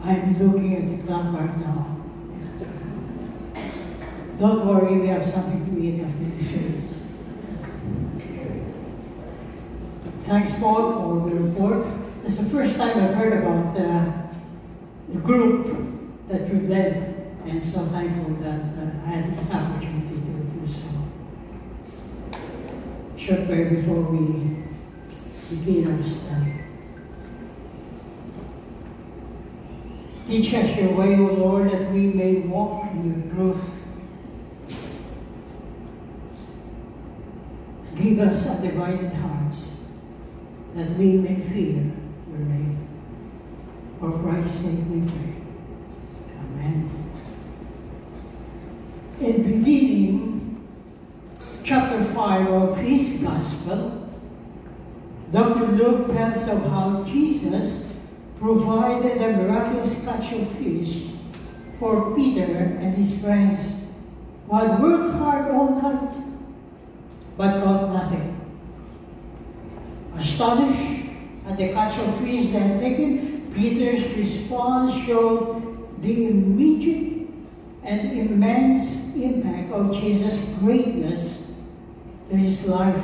I'm looking at the clock right now. Don't worry, we have something to eat after the service. Thanks, Paul, for the report. It's the first time I've heard about the group that you led. I'm so thankful that I had this opportunity to do so. Short prayer before we begin our study. Teach us your way, O Lord, that we may walk in your truth. Give us undivided hearts, that we may fear your name. For Christ's sake we pray. Amen. In beginning chapter 5 of his Gospel, Dr. Luke tells of how Jesus provided a miraculous catch of fish for Peter and his friends who had worked hard all night but caught nothing. Astonished at the catch of fish they had taken, Peter's response showed the immediate and immense impact of Jesus' greatness to his life.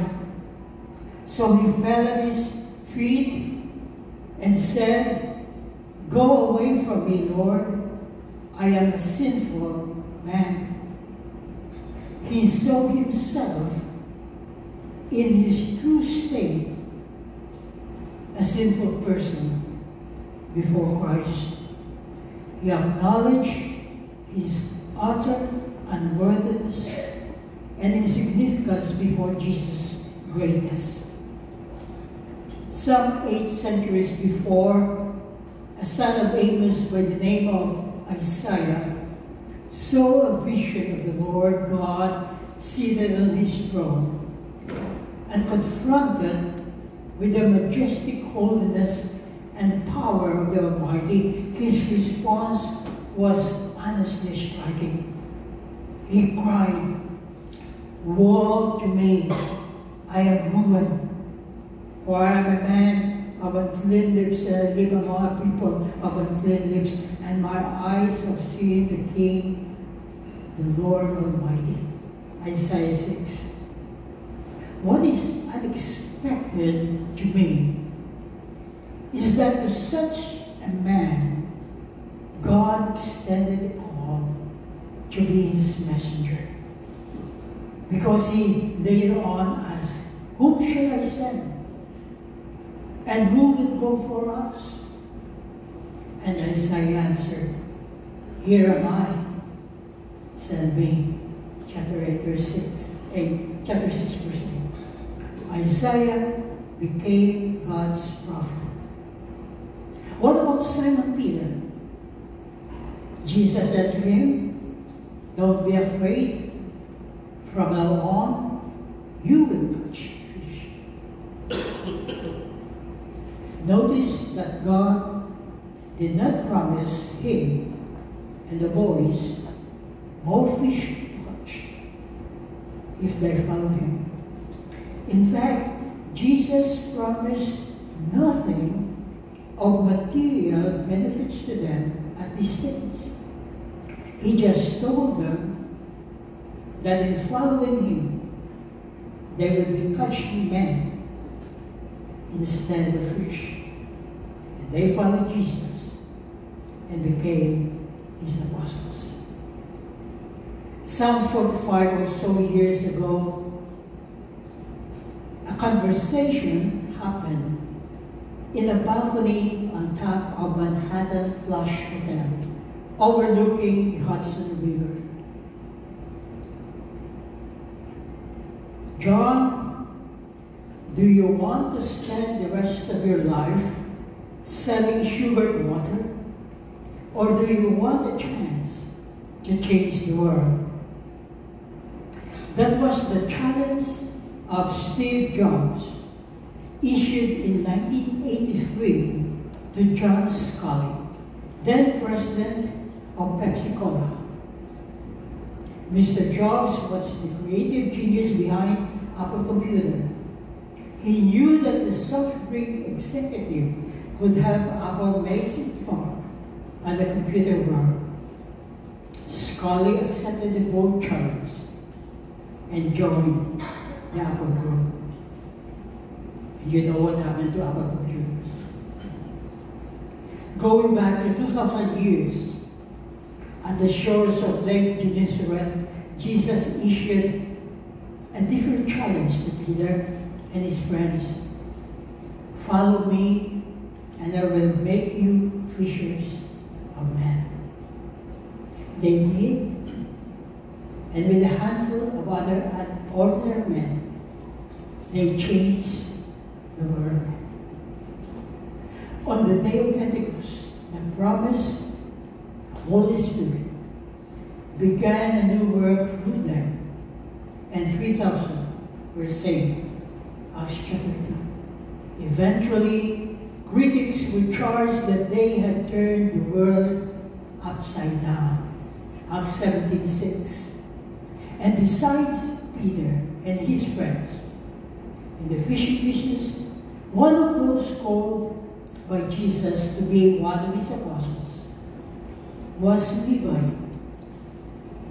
So he fell at his feet and said, "Go away from me, Lord. I am a sinful man." He saw himself in his true state, a sinful person before Christ. He acknowledged his utter unworthiness and insignificance before Jesus' greatness. Some 8 centuries before, a son of Amos by the name of Isaiah saw a vision of the Lord God seated on his throne, and confronted with the majestic holiness and power of the Almighty, his response was honestly striking. He cried, "Woe to me, I am ruined, for I am a man of unclean lips, and I live among a people of unclean lips, and my eyes have seen the King, the Lord Almighty." Isaiah 6. What is unexpected to me is that to such a man, God extended a call to be his messenger. Because he later on asked, "Whom shall I send? And who will go for us?" And Isaiah answered, "Here am I, send me." Chapter 6, verse 8. Isaiah became God's prophet. What about Simon Peter? Jesus said to him, "Don't be afraid. From now on, you will catch fish." Notice that God did not promise him and the boys more fish to catch if they follow him. In fact, Jesus promised nothing of material benefits to them at this stage. He just told them that in following him, they will be catching men instead of fish. And they followed Jesus and became his apostles. Some 45 or so years ago, a conversation happened in a balcony on top of Manhattan Plush Hotel, overlooking the Hudson River. "John, do you want to spend the rest of your life selling sugared water? Or do you want a chance to change the world?" That was the challenge of Steve Jobs, issued in 1983 to John Scully, then president of Pepsi-Cola. Mr. Jobs was the creative genius behind Apple Computer. He knew that the soft drink executive could help Apple make its mark on the computer world. Scully accepted the bold challenge and joined the Apple group. You know what happened to Apple computers. Going back to 2,000 years, at the shores of Lake Gennesaret, Jesus issued a different challenge to Peter and his friends. Follow me, and I will make you fishers of men. They did, and with a handful of other ordinary men, they changed the world. On the day of Pentecost, the promise of the Holy Spirit began a new work through them, and 3,000 were saved. Acts chapter 2. Eventually, critics were charged that they had turned the world upside down. Acts 17:6. And besides Peter and his friends in the fishing business, one of those called by Jesus to be one of his apostles was Levi,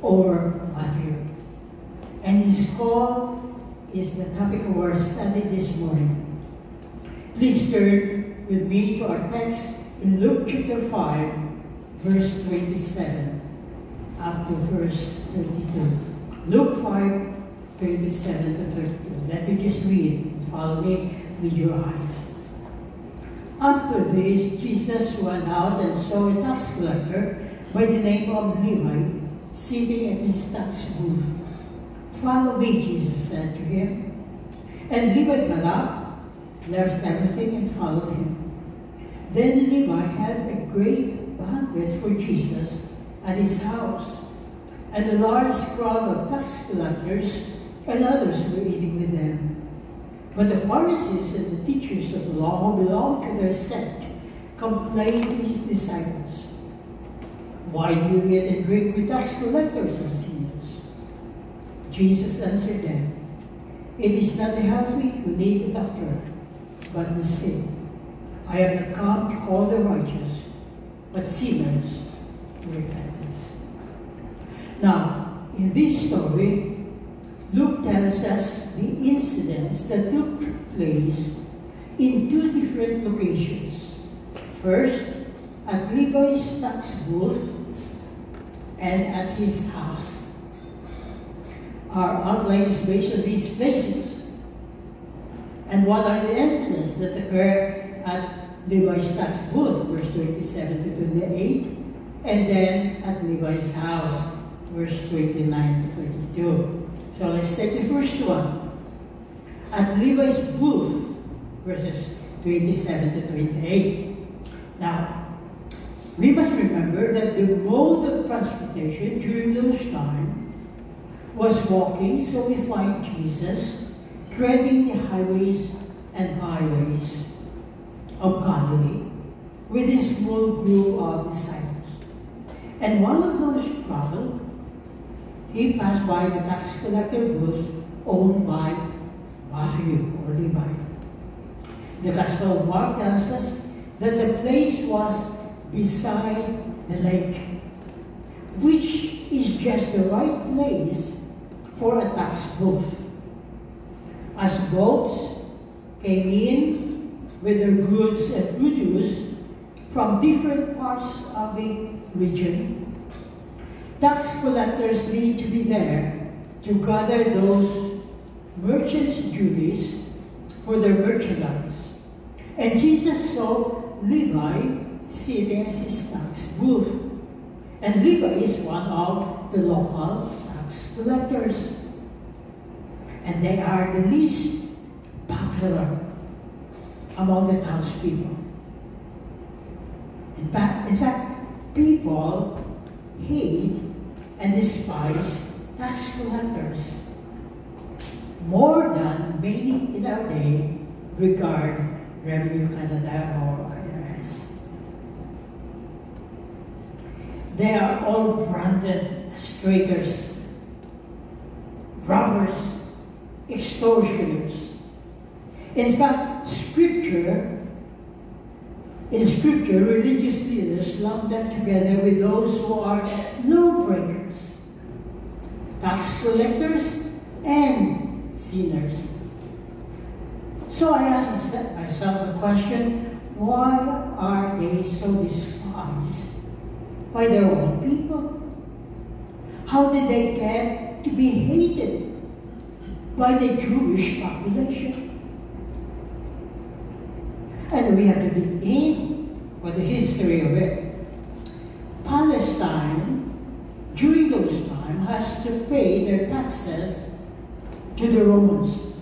or Matthew. And his call is the topic of our study this morning. Please turn with me to our text in Luke chapter 5, verse 27 up to verse 32. Luke 5, 27 to 32. Let me just read. Follow me with your eyes. After this, Jesus went out and saw a tax collector by the name of Levi sitting at his tax booth. Follow me, Jesus said to him. And Levi got up, left everything, and followed him. Then Levi had a great banquet for Jesus at his house, and a large crowd of tax collectors and others were eating with them. But the Pharisees and the teachers of the law who belonged to their sect complained to his disciples, "Why do you eat and drink with tax collectors and sinners?" Jesus answered them, "It is not the healthy who need a doctor, but the sick. I have not come to call the righteous, but sinners to repentance." Now, in this story, Luke tells us the incidents that took place in two different locations. First, at Levi's tax booth and at his house. Our outline is based on these places. And what are the incidents that occur at Levi's tax booth, verse 27 to 28, and then at Levi's house, verse 29 to 32. So let's take the first one. At Levi's booth, verses 27 to 28. Now, we must remember that the mode of transportation during those times was walking, so we find Jesus treading the highways and byways of Galilee with his small group of disciples. And one of those traveled, he passed by the tax collector booth owned by Matthew or Levi. The Gospel of Mark tells us that the place was beside the lake, which is just the right place for a tax booth. As boats came in with their goods and produce from different parts of the region, tax collectors need to be there to gather those merchants' duties for their merchandise. And Jesus saw Levi sitting at his tax booth. And Levi is one of the local tax collectors. And they are the least popular among the townspeople. In fact, people hate and despise tax collectors more than many in our day regard Revenue Canada or IRS. They are all branded as traitors, robbers, extortioners. In fact, Scripture In Scripture, religious leaders lump them together with those who are lawbreakers, tax collectors, and sinners. So I asked myself the question, why are they so despised by their own people? How did they get to be hated by the Jewish population? And we have to dig in for the history of it. Palestine, during those times, has to pay their taxes to the Romans,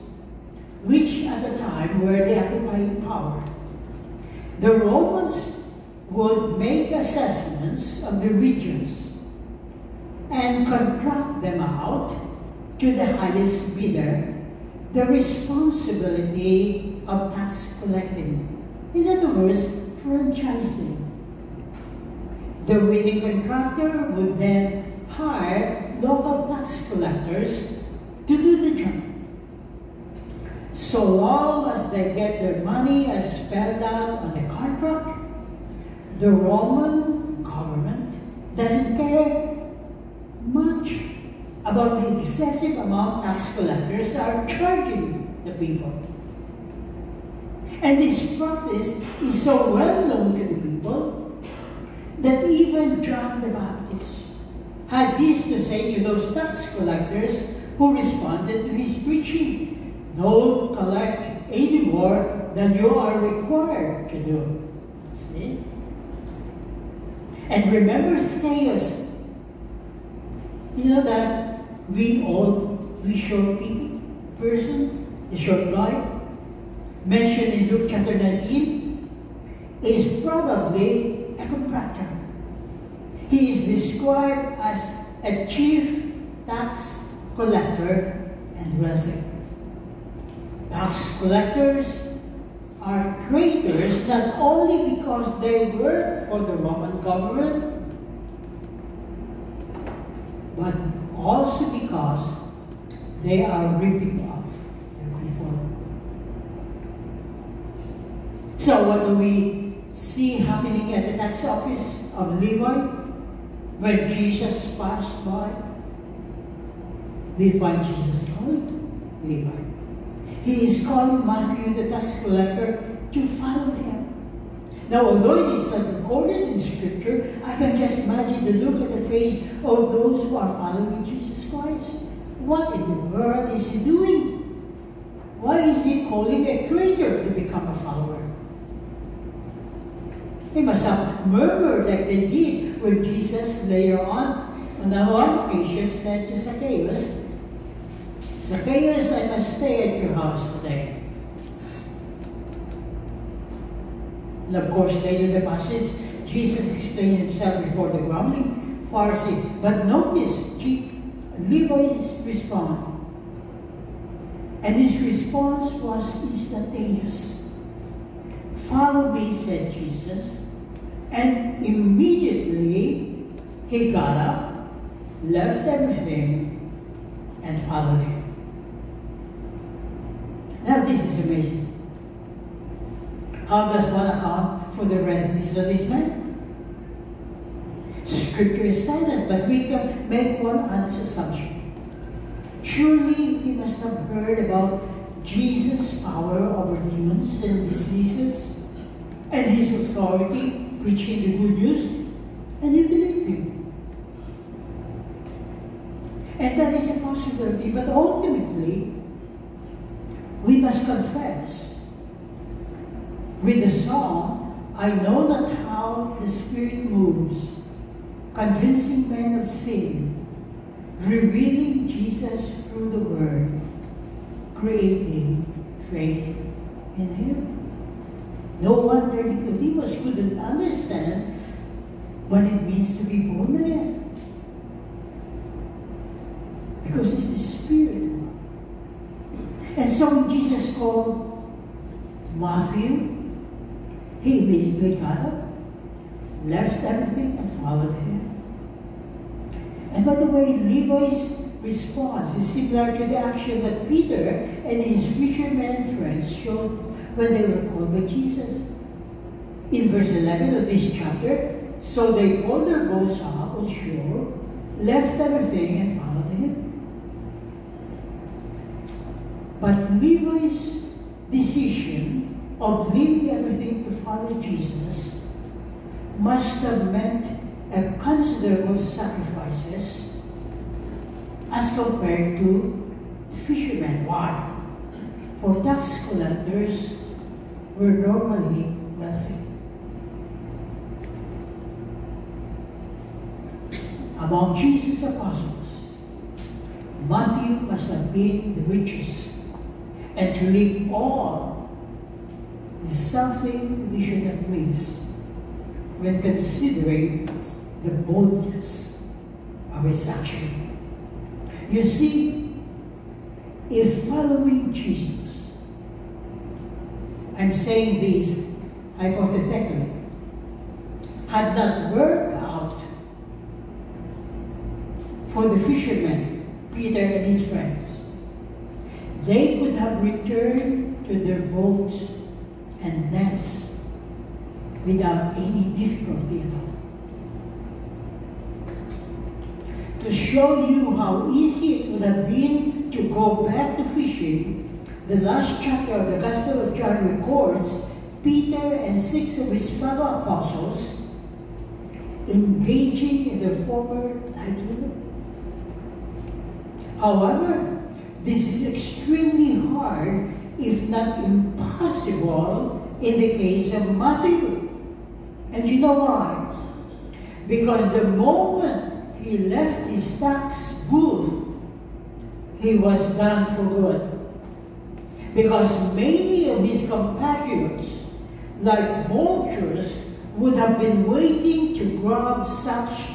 which at the time were the occupying power. The Romans would make assessments of the regions and contract them out to the highest bidder the responsibility of tax collecting. In other words, franchising. The winning contractor would then hire local tax collectors to do the job. So long as they get their money as spelled out on the contract, the Roman government doesn't care much about the excessive amount tax collectors are charging the people. And this practice is so well known to the people that even John the Baptist had this to say to those tax collectors who responded to his preaching: "Don't collect any more than you are required to do." See? And remember Zacchaeus. You know that we short person, the short guy, mentioned in Luke chapter 19, is probably a contractor. He is described as a chief tax collector and wealthy. Tax collectors are traitors not only because they work for the Roman government, but also because they are ripping off their people. So what do we see happening at the tax office of Levi when Jesus passed by? We find Jesus calling Levi. He is calling Matthew the tax collector to follow him. Now, although it is not recorded in Scripture, I can just imagine the look at the face of those who are following Jesus Christ. What in the world is he doing? Why is he calling a traitor to become a follower? They must have murmured like they did when Jesus later on one occasion said to Zacchaeus, "Zacchaeus, I must stay at your house today." And of course, later in the passage, Jesus explained himself before the grumbling Pharisee. But notice Levi's response. And his response was instantaneous. "Follow me," said Jesus. And immediately he got up, left everything, and followed him. Now this is amazing. How does one account for the readiness of this man? Scripture is silent, but we can make one honest assumption. Surely he must have heard about Jesus' power over demons and diseases, and his authority preaching the good news, and he believed him. And that is a possibility, but ultimately, we must confess with the song, "I know not how the Spirit moves, convincing men of sin, revealing Jesus through the Word, creating faith in Him." No wonder Nicodemus couldn't understand what it means to be born again, because it's the Spirit. And so when Jesus called Matthew, he immediately got up, left everything, and followed him. And by the way, Levi's response is similar to the action that Peter and his fishermen friends showed when they were called by Jesus. in verse 11 of this chapter, so they pulled their boats up on shore, left everything, and followed him. But Levi's decision of leaving everything to follow Jesus must have meant a considerable sacrifices as compared to fishermen. Why? For tax collectors were normally wealthy. Among Jesus' apostles, Matthew must have been the richest, and to leave all is something we should not miss when considering the boldness of his action. You see, if following Jesus, I'm saying this hypothetically, had not worked out for the fishermen, Peter and his friends, they could have returned to their boats and nets without any difficulty at all. To show you how easy it would have been to go back to fishing, the last chapter of the Gospel of John records Peter and 6 of his fellow apostles engaging in their former livelihood. However, this is extremely hard, if not impossible, in the case of Matthew. And you know why? Because the moment he left his tax booth, he was done for good. Because many of his compatriots, like vultures, would have been waiting to grab such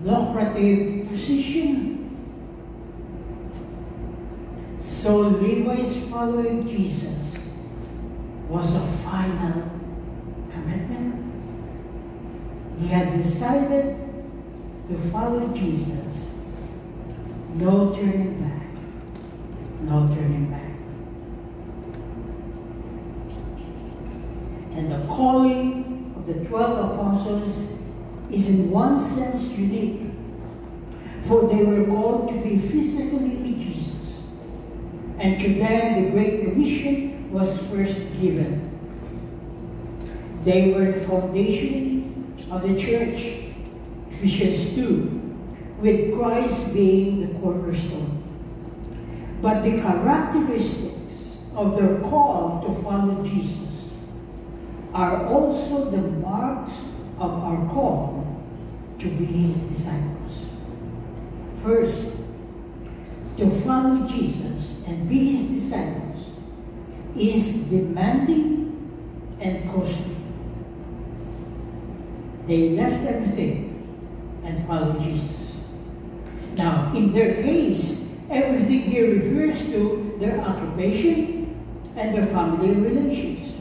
lucrative position. So Levi's following Jesus was a final commitment. He had decided to follow Jesus. No turning back. No turning back. And the calling of the 12 apostles is in one sense unique, for they were called to be physically with Jesus. And to them the Great Commission was first given. They were the foundation of the church, Ephesians 2, with Christ being the cornerstone. But the characteristics of their call to follow Jesus are also the marks of our call to be his disciples. First, to follow Jesus and be his disciples is demanding and costly. They left everything and followed Jesus. Now, in their case, everything here refers to their occupation and their family relations.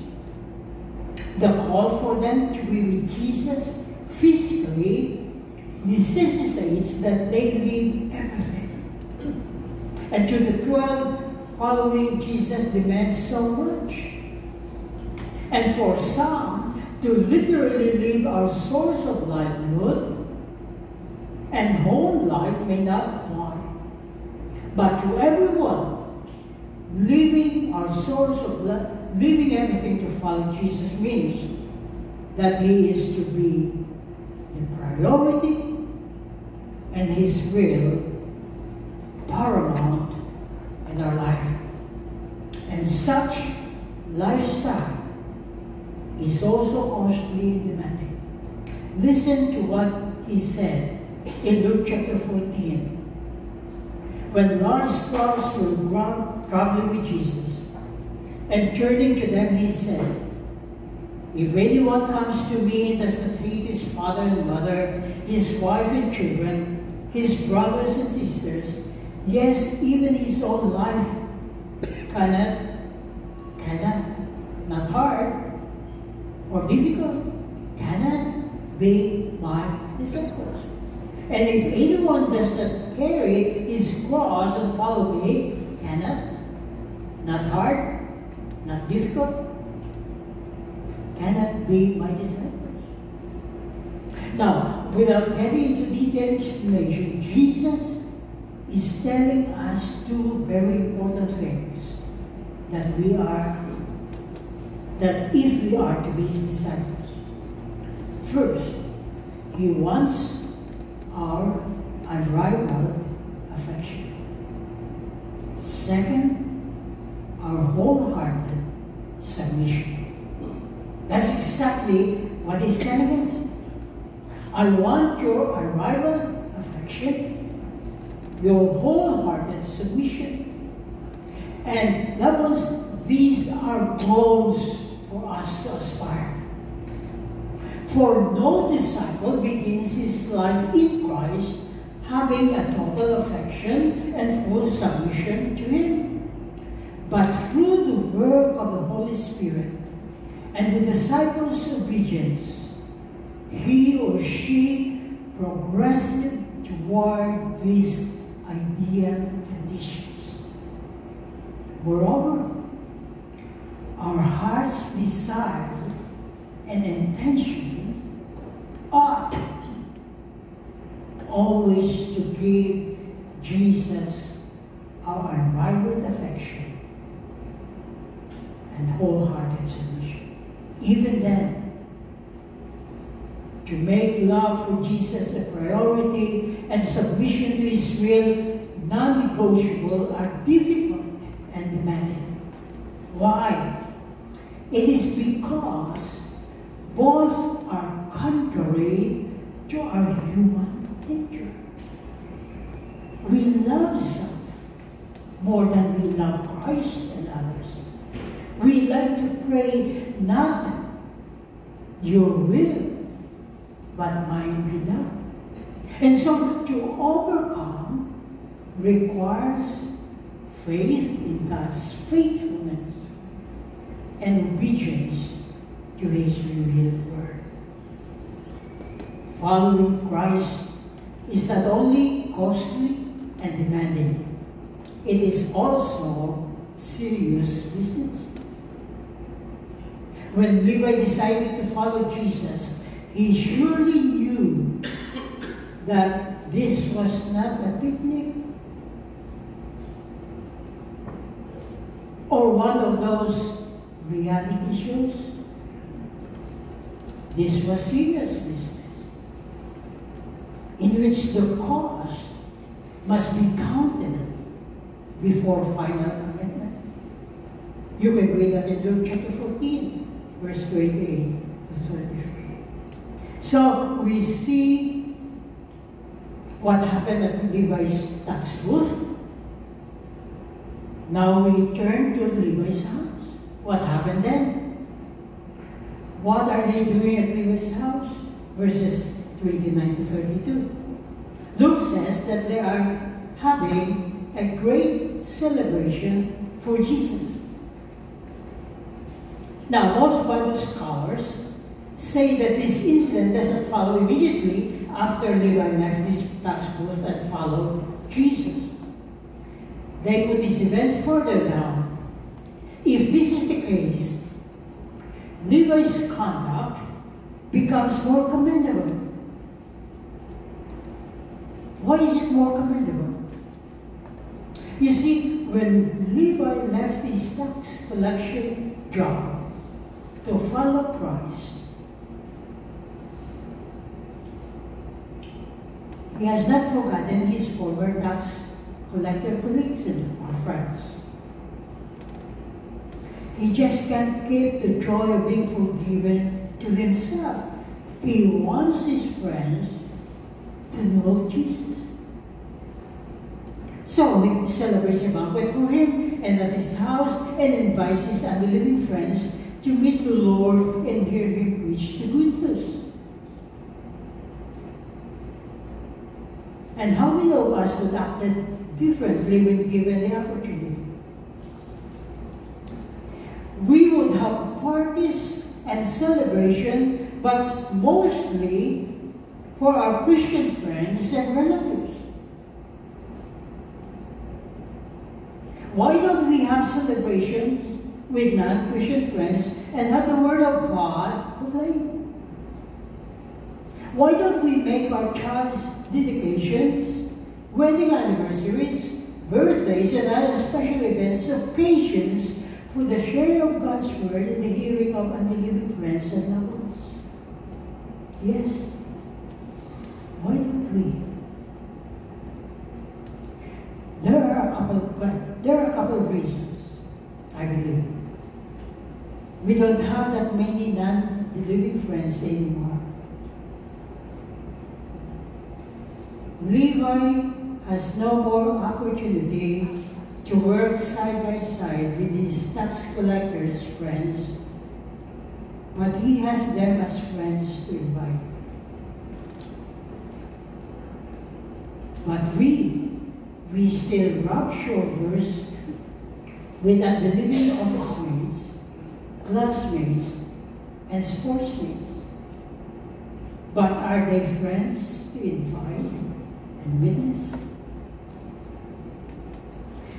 The call for them to be with Jesus physically necessitates that they leave everything. And to the 12, following Jesus demands so much. And for some, to literally leave our source of livelihood and home life may not apply. But to everyone, leaving our source of leaving everything to follow Jesus means that he is to be the priority and his will paramount in our life. And such lifestyle is also costly and demanding. Listen to what he said in Luke chapter 14. When large crowds were traveling with Jesus, and turning to them he said, "If anyone comes to me and does not hate his father and mother, his wife and children, his brothers and sisters, yes, even his own life, cannot, not hard or difficult, cannot be my disciples. And if anyone does not carry his cross and follow me, not hard, not difficult, cannot can be my disciples. Now, without getting into detailed explanation, Jesus is telling us two very important things that if we are to be his disciples. First, he wants our unrivaled affection. Second, our wholehearted submission. That's exactly what he's telling us. I want your unrivaled affection, your wholehearted submission. And that was, these are goals for us to aspire. For no disciple begins his life in Christ having a total affection and full submission to him. But through the work of the Holy Spirit and the disciples' obedience, he or she progresses toward these ideal conditions. Moreover, our heart's desire and intentions ought always to give Jesus our unrivaled affection and wholehearted submission. Even then, to make love for Jesus a priority and submission to his will non-negotiable are difficult and demanding. Why? It is because both are contrary to our human nature. We love self more than we love Christ and others. We like to pray, not your will, but mine be done. And so to overcome requires faith in God's faithfulness and obedience to his revealed word. Following Christ is not only costly and demanding, it is also serious business. When Levi decided to follow Jesus, he surely knew that this was not a picnic or one of those reality shows. This was serious business in which the cost must be counted before final commitment. You can read that in Luke chapter 14, verse 28 to 33. So we see what happened at Levi's tax booth. Now we turn to Levi's house. What happened then? What are they doing at Levi's house? Verses 29 to 32. Luke says that they are having a great celebration for Jesus. Now, most Bible scholars say that this incident doesn't follow immediately after Levi left his tax booth and followed Jesus. They put this event further down. If this is the case, Levi's conduct becomes more commendable. Why is it more commendable? You see, when Levi left his tax collection job to follow Christ, he has not forgotten his former tax collector colleagues and friends. He just can't keep the joy of being forgiven to himself. He wants his friends to know Jesus. So he celebrates a banquet for him and at his house and invites his unbelieving friends to meet the Lord and hear him preach the good news. And how many of us would act differently when given the opportunity? We would have parties and celebration, but mostly for our Christian friends and relatives. Why don't we have celebrations with non-Christian friends and have the Word of God proclaim? Why don't we make our child's dedications, wedding anniversaries, birthdays, and other special events occasions for the sharing of God's Word and the hearing of unbelieving friends and loved ones? Yes. Why don't we? There are a couple of reasons, I believe. We don't have that many non-believing friends anymore. Levi has no more opportunity to work side by side with his tax collectors' friends, but he has them as friends to invite. But we still rub shoulders with unbelieving office mates, classmates, and sportsmates. But are they friends to invite and witness?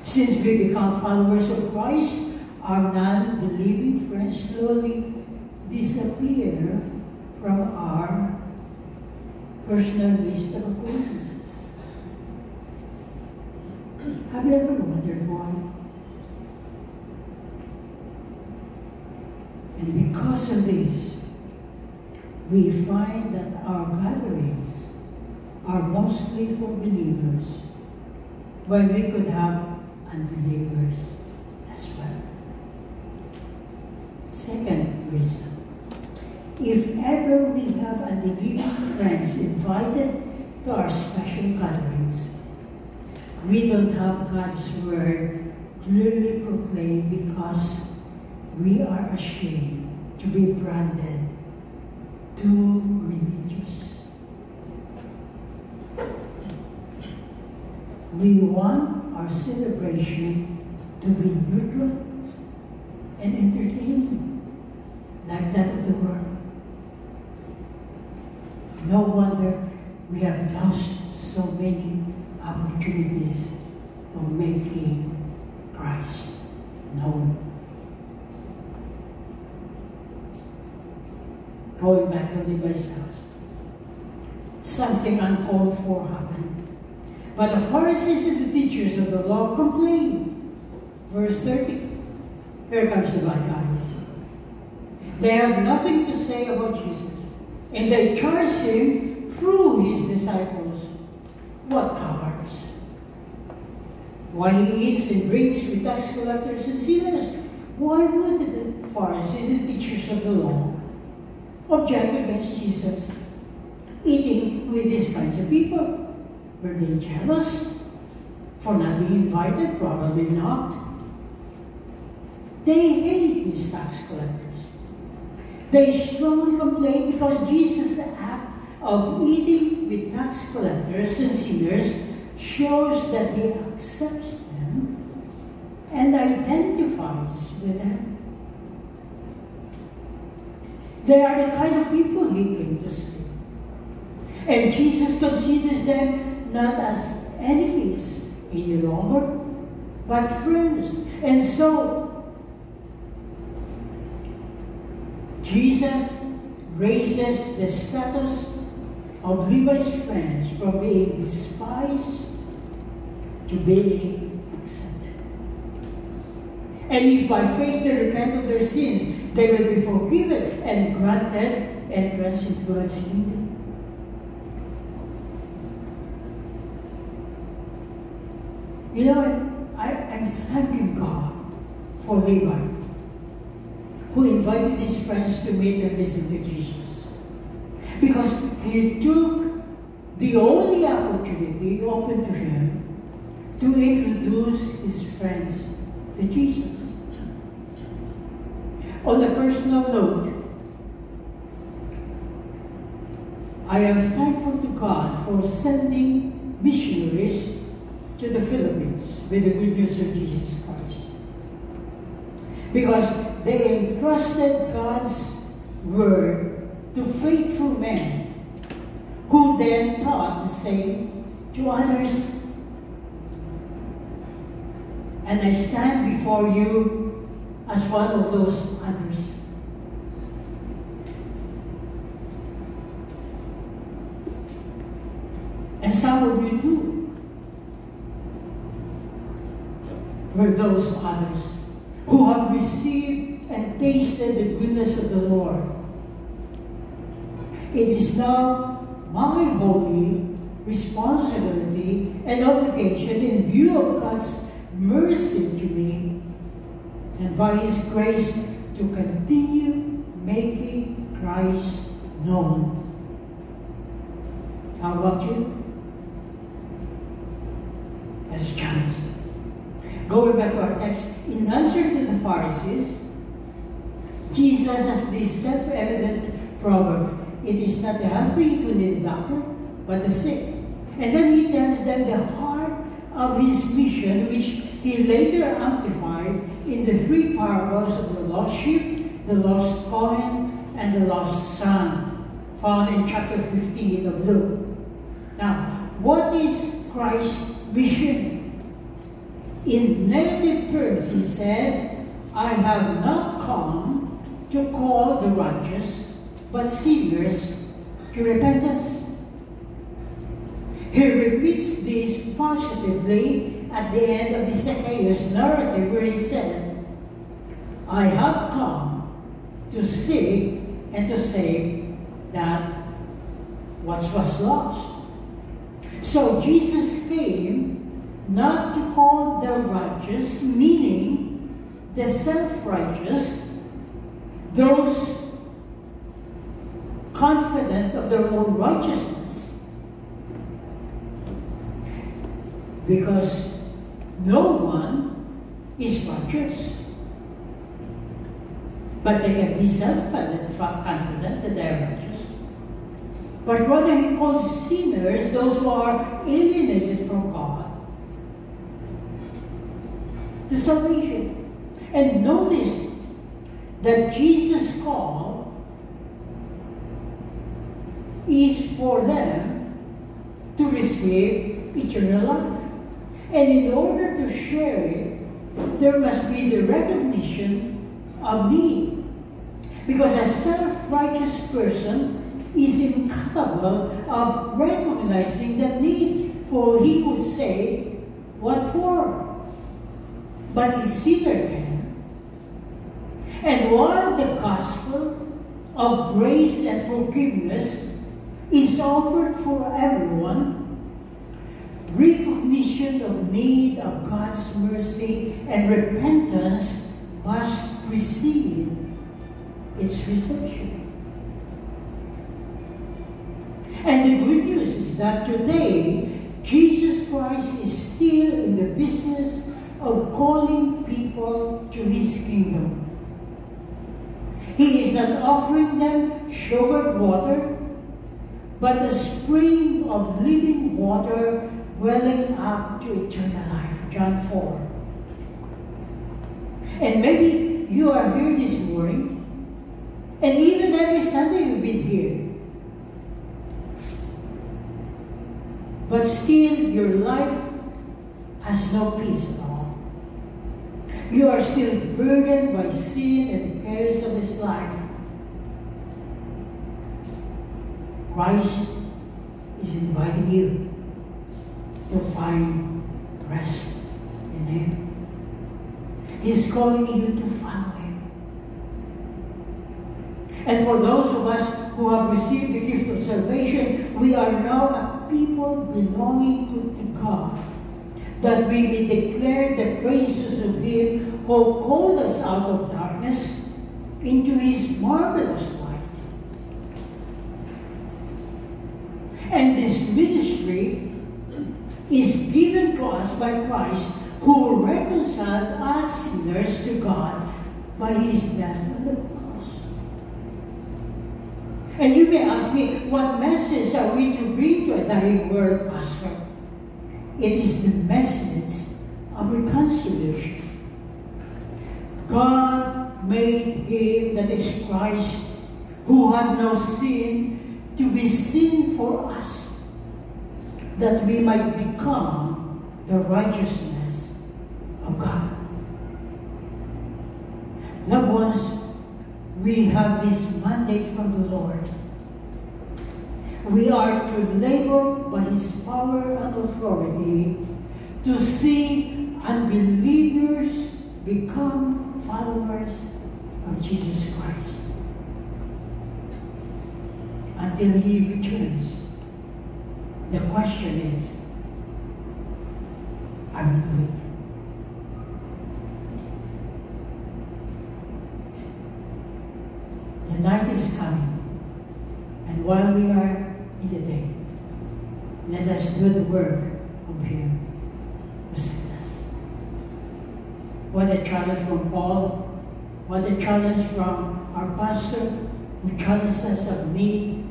Since we become followers of Christ, our non-believing friends slowly disappear from our personal list of acquaintances. Have you ever wondered why? And because of this, we find that our gatherings are mostly for believers, when we could have unbelievers as well. Second reason, if ever we have unbelieving friends invited to our special gatherings, we don't have God's Word clearly proclaimed because we are ashamed to be branded too religious. We want our celebration to be neutral and entertaining, like that of the world. No wonder we have lost so many opportunities of making Christ known. Going back to Levi's house, something uncalled for happened. But the Pharisees and the teachers of the law complained. Verse 30. Here comes the bad guys. They have nothing to say about Jesus, and they charge him through his disciples. What cowards! Why he eats and drinks with tax collectors and sinners? Why would the Pharisees and teachers of the law object against Jesus eating with these kinds of people? Were they jealous for not being invited? Probably not. They hate these tax collectors. They strongly complain because Jesus' act of eating with tax collectors and sinners shows that he accepts them and identifies with them. They are the kind of people he came to save. And Jesus considers them not as enemies any longer, but friends. And so, Jesus raises the status of Levi's friends from being despised to being accepted. And if by faith they repent of their sins, they will be forgiven and granted entrance into God's kingdom. You know, I'm thanking God for Levi, who invited his friends to meet and listen to Jesus. Because he took the only opportunity open to him to introduce his friends to Jesus. On a personal note, I am thankful to God for sending missionaries to the Philippines with the good news of Jesus Christ. Because they entrusted God's word to faithful men who then taught the same to others. And I stand before you as one of those others. And some of you too were those others who have received and tasted the goodness of the Lord. It is now my holy responsibility and obligation in view of God's mercy to me and by His grace to continue making Christ known. How about you? That's a challenge. Going back to our text, in answer to the Pharisees, Jesus has this self-evident proverb. It is not the healthy who need a doctor, but the sick. And then He tells them the heart of His mission, which He later amplified in the three parables of the lost sheep, the lost coin, and the lost son, found in chapter 15 of Luke. Now, what is Christ's mission? In negative terms, He said, I have not come to call the righteous, but sinners to repentance. He repeats this positively at the end of the Zacchaeus narrative, where He said, I have come to seek and to save that what was lost. So Jesus came not to call the righteous, meaning the self-righteous, those confident of their own righteousness. Because no one is righteous. But they can be self-confident that they are righteous. But rather He calls sinners those who are alienated from God to salvation. And notice that Jesus' call is for them to receive eternal life. And in order to share it, there must be the recognition of need. Because a self-righteous person is incapable of recognizing the need, for he would say, what for? But a sinner can. And while the gospel of grace and forgiveness is offered for everyone, recognition of need of God's mercy and repentance must precede its reception. And the good news is that today, Jesus Christ is still in the business of calling people to His kingdom. He is not offering them sugared water, but a spring of living water welling up to eternal life. John 4. And maybe you are here this morning, and even every Sunday you've been here, but still your life has no peace at all. You are still burdened by sin and the cares of this life. Christ is inviting you to find rest in Him. He's calling you to follow Him. And for those of us who have received the gift of salvation, we are now a people belonging to God, that we may declare the praises of Him who called us out of darkness into His marvelous light. And this ministry is given to us by Christ, who reconciled us sinners to God by His death on the cross. And you may ask me, what message are we to bring to a dying world, Pastor? It is the message of reconciliation. God made Him, that is Christ, who had no sin, to be sin for us, that we might become the righteousness of God. Loved ones, we have this mandate from the Lord. We are to labor by His power and authority to see unbelievers become followers of Jesus Christ until He returns. The question is, are we doing it? The night is coming, and while we are in the day, let us do the work of Him who sent us. What a challenge from Paul, what a challenge from our pastor who challenged us of need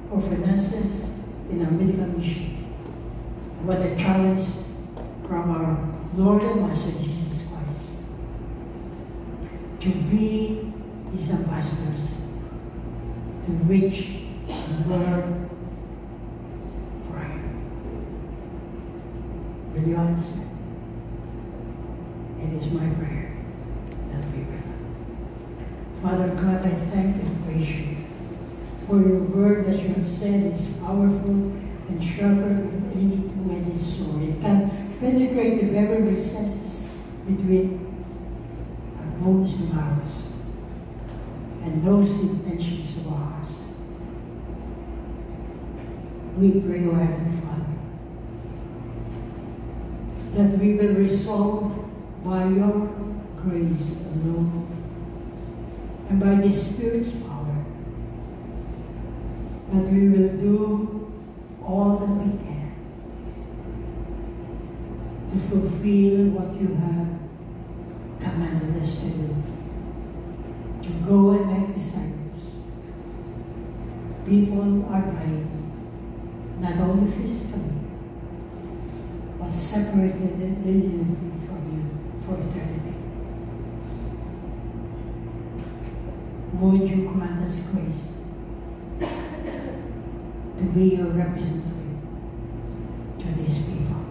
for finances in our medical mission. What a challenge from our Lord and Master Jesus Christ to be His ambassadors, to reach the world for Him. Will you answer? It is my prayer that we will. Father God, I thank and praise You for Your word that You have said is powerful and sharper than any two-edged sword. It can penetrate the very recesses between our bones and marrows, and knows the intentions of our hearts. We pray, O Heavenly Father, that we will resolve by Your grace alone and by the Spirit's power that we will do all that we can to fulfill what You have commanded us to do. To go and make disciples. People are dying, not only physically, but separated and alienated from You for eternity. Would You grant us grace to be Your representative to these people?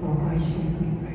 For Christ's sake we pray.